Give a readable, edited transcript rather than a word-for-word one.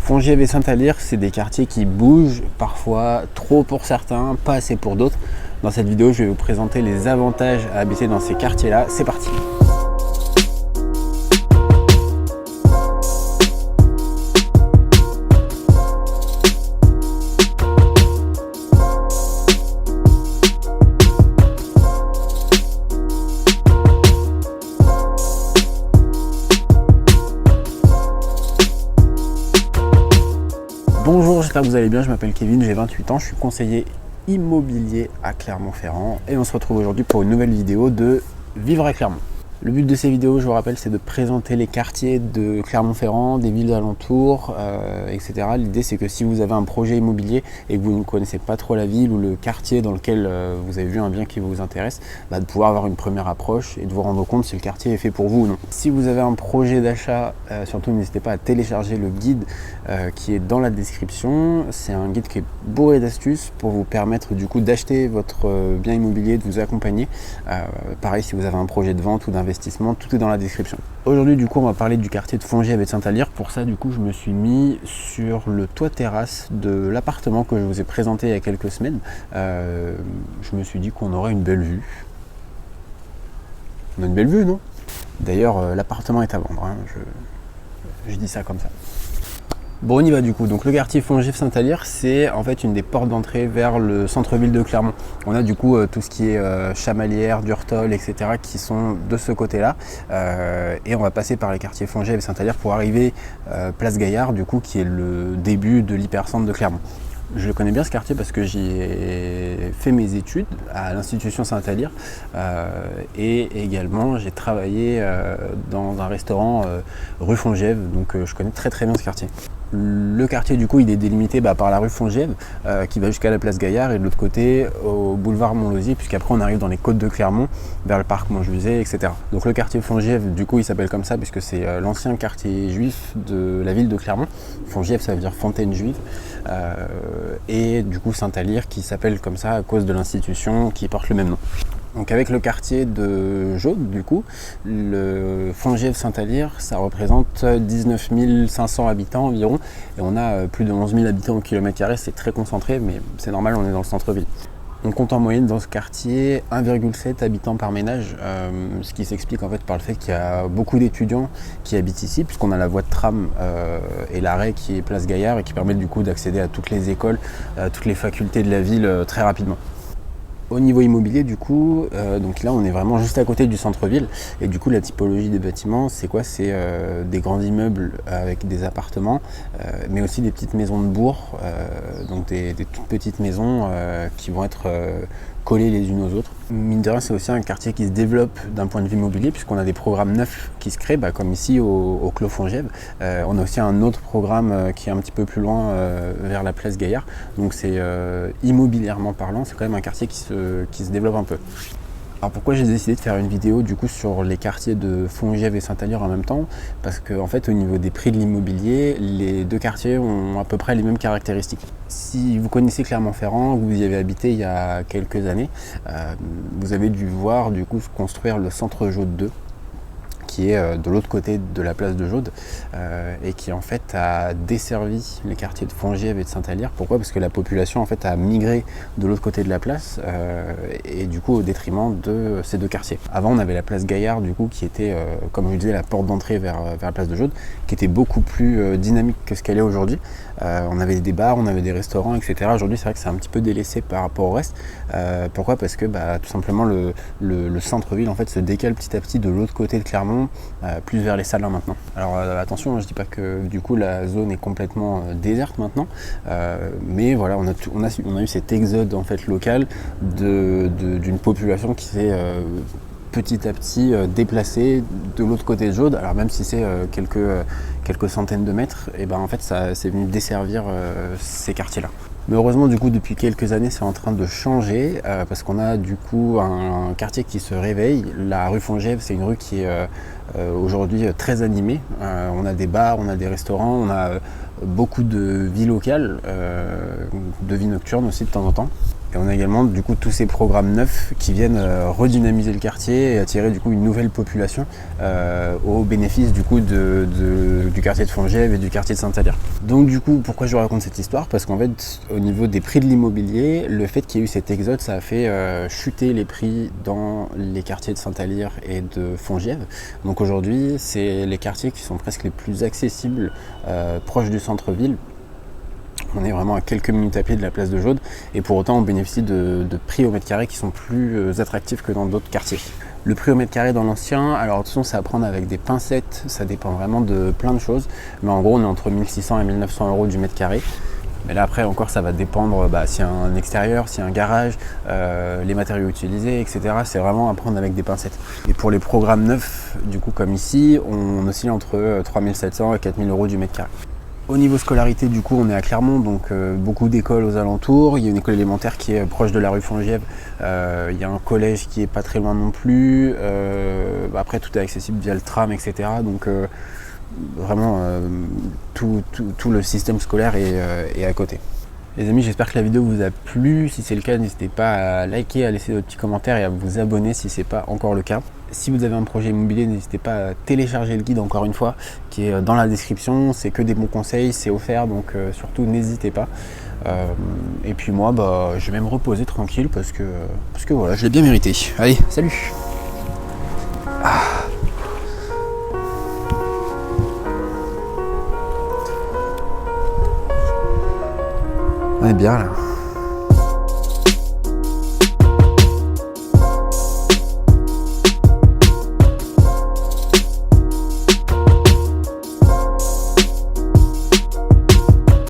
Fongiève et Saint-Alyre, c'est des quartiers qui bougent, parfois trop pour certains, pas assez pour d'autres. Dans cette vidéo, je vais vous présenter les avantages à habiter dans ces quartiers-là. C'est parti! Bonjour, j'espère que vous allez bien, je m'appelle Kevin, j'ai 28 ans, je suis conseiller immobilier à Clermont-Ferrand et on se retrouve aujourd'hui pour une nouvelle vidéo de Vivre à Clermont. Le but de ces vidéos, je vous rappelle, c'est de présenter les quartiers de Clermont-Ferrand, des villes alentours, etc. L'idée, c'est que si vous avez un projet immobilier et que vous ne connaissez pas trop la ville ou le quartier dans lequel vous avez vu un bien qui vous intéresse, de pouvoir avoir une première approche et de vous rendre compte si le quartier est fait pour vous ou non. Si vous avez un projet d'achat, surtout n'hésitez pas à télécharger le guide qui est dans la description. C'est un guide qui est bourré d'astuces pour vous permettre du coup d'acheter votre bien immobilier, de vous accompagner. Pareil, si vous avez un projet de vente ou d'investissement, tout est dans la description. Aujourd'hui, du coup, on va parler du quartier de Fongiève et de Saint-Alyre. Pour ça, du coup, je me suis mis sur le toit terrasse de l'appartement que je vous ai présenté il y a quelques semaines. Je me suis dit qu'on aurait une belle vue. On a une belle vue, non? D'ailleurs, l'appartement est à vendre, hein. Je dis ça comme ça. Bon, on y va du coup. Donc le quartier Fongiève-Saint-Alyre, c'est en fait une des portes d'entrée vers le centre-ville de Clermont. On a du coup tout ce qui est Chamalières, Durtol, etc. qui sont de ce côté-là. Et on va passer par les quartiers Fongiève et Saint-Alyre pour arriver Place Gaillard, du coup, qui est le début de l'hypercentre de Clermont. Je connais bien ce quartier parce que j'y ai fait mes études à l'institution Saint-Alyre et également j'ai travaillé dans un restaurant rue Fongiève, donc je connais très bien ce quartier. Le quartier du coup il est délimité par la rue Fongiève qui va jusqu'à la place Gaillard et de l'autre côté au boulevard Montlosier, puisqu'après on arrive dans les côtes de Clermont vers le parc Montjuicy, etc. Donc le quartier Fongiève du coup il s'appelle comme ça puisque c'est l'ancien quartier juif de la ville de Clermont. Fongiève ça veut dire fontaine juive et du coup Saint-Alyre qui s'appelle comme ça à cause de l'institution qui porte le même nom. Donc avec le quartier de Jaude, du coup, le Fongiève-Saint-Alyre, ça représente 19 500 habitants environ, et on a plus de 11 000 habitants au kilomètre carré, c'est très concentré, mais c'est normal, on est dans le centre-ville. On compte en moyenne dans ce quartier 1,7 habitants par ménage, ce qui s'explique en fait par le fait qu'il y a beaucoup d'étudiants qui habitent ici, puisqu'on a la voie de tram et l'arrêt qui est place Gaillard et qui permet du coup d'accéder à toutes les écoles, toutes les facultés de la ville très rapidement. Au niveau immobilier du coup, donc là on est vraiment juste à côté du centre-ville et du coup la typologie des bâtiments c'est quoi? C'est des grands immeubles avec des appartements mais aussi des petites maisons de bourg, donc des toutes petites maisons qui vont être collées les unes aux autres. Mine de rien, c'est aussi un quartier qui se développe d'un point de vue immobilier puisqu'on a des programmes neufs qui se créent, comme ici au Clos Fongiève. On a aussi un autre programme qui est un petit peu plus loin vers la place Gaillard. Donc c'est immobilièrement parlant, c'est quand même un quartier qui se développe un peu. Alors pourquoi j'ai décidé de faire une vidéo du coup sur les quartiers de Fongiève et Saint-Alyre en même temps? Parce qu'en fait au niveau des prix de l'immobilier, les deux quartiers ont à peu près les mêmes caractéristiques. Si vous connaissez Clermont-Ferrand, vous y avez habité il y a quelques années, vous avez dû voir du coup se construire le centre Jaude 2, qui est de l'autre côté de la place de Jaude et qui en fait a desservi les quartiers de Fongiève et de Saint-Alyre. Pourquoi? Parce que la population en fait a migré de l'autre côté de la place et du coup au détriment de ces deux quartiers. Avant on avait la place Gaillard du coup qui était comme je vous disais la porte d'entrée vers la place de Jaude, qui était beaucoup plus dynamique que ce qu'elle est aujourd'hui. On avait des bars, on avait des restaurants, etc. Aujourd'hui c'est vrai que c'est un petit peu délaissé par rapport au reste. Pourquoi? Parce que tout simplement le centre-ville en fait se décale petit à petit de l'autre côté de Clermont, plus vers les Salins maintenant. Alors attention, je dis pas que du coup la zone est complètement déserte maintenant, mais voilà, on a eu cet exode en fait local d'une population qui s'est petit à petit déplacée de l'autre côté de Jaude. Alors même si c'est quelques centaines de mètres, et en fait ça c'est venu desservir ces quartiers-là. Mais heureusement du coup depuis quelques années c'est en train de changer parce qu'on a du coup un quartier qui se réveille. La rue Fongiève c'est une rue qui est aujourd'hui très animée. On a des bars, on a des restaurants, on a beaucoup de vie locale, de vie nocturne aussi de temps en temps. Et on a également du coup tous ces programmes neufs qui viennent redynamiser le quartier et attirer du coup une nouvelle population au bénéfice du coup du quartier de Fongièvre et du quartier de Saint-Alyre. Donc du coup, pourquoi je vous raconte cette histoire? Parce qu'en fait, au niveau des prix de l'immobilier, le fait qu'il y ait eu cet exode, ça a fait chuter les prix dans les quartiers de Saint-Alyre et de Fongièvre. Donc aujourd'hui, c'est les quartiers qui sont presque les plus accessibles, proches du centre-ville. On est vraiment à quelques minutes à pied de la place de Jaude et pour autant on bénéficie de prix au mètre carré qui sont plus attractifs que dans d'autres quartiers. Le prix au mètre carré dans l'ancien, alors de toute façon c'est à prendre avec des pincettes, ça dépend vraiment de plein de choses, mais en gros on est entre 1600 et 1900 euros du mètre carré. Mais là après encore ça va dépendre s'il y a un extérieur, s'il y a un garage, les matériaux utilisés, etc. C'est vraiment à prendre avec des pincettes. Et pour les programmes neufs, du coup comme ici, on oscille entre 3700 et 4000 euros du mètre carré. Au niveau scolarité, du coup, on est à Clermont, donc beaucoup d'écoles aux alentours. Il y a une école élémentaire qui est proche de la rue Fongièvre. Il y a un collège qui est pas très loin non plus. Après, tout est accessible via le tram, etc. Donc vraiment, tout le système scolaire est à côté. Les amis, j'espère que la vidéo vous a plu. Si c'est le cas, n'hésitez pas à liker, à laisser votre petit commentaire et à vous abonner si ce n'est pas encore le cas. Si vous avez un projet immobilier, n'hésitez pas à télécharger le guide, encore une fois, qui est dans la description. C'est que des bons conseils, c'est offert, donc surtout n'hésitez pas. Et puis moi, je vais me reposer tranquille parce que voilà, je l'ai bien mérité. Allez, salut! On est bien là.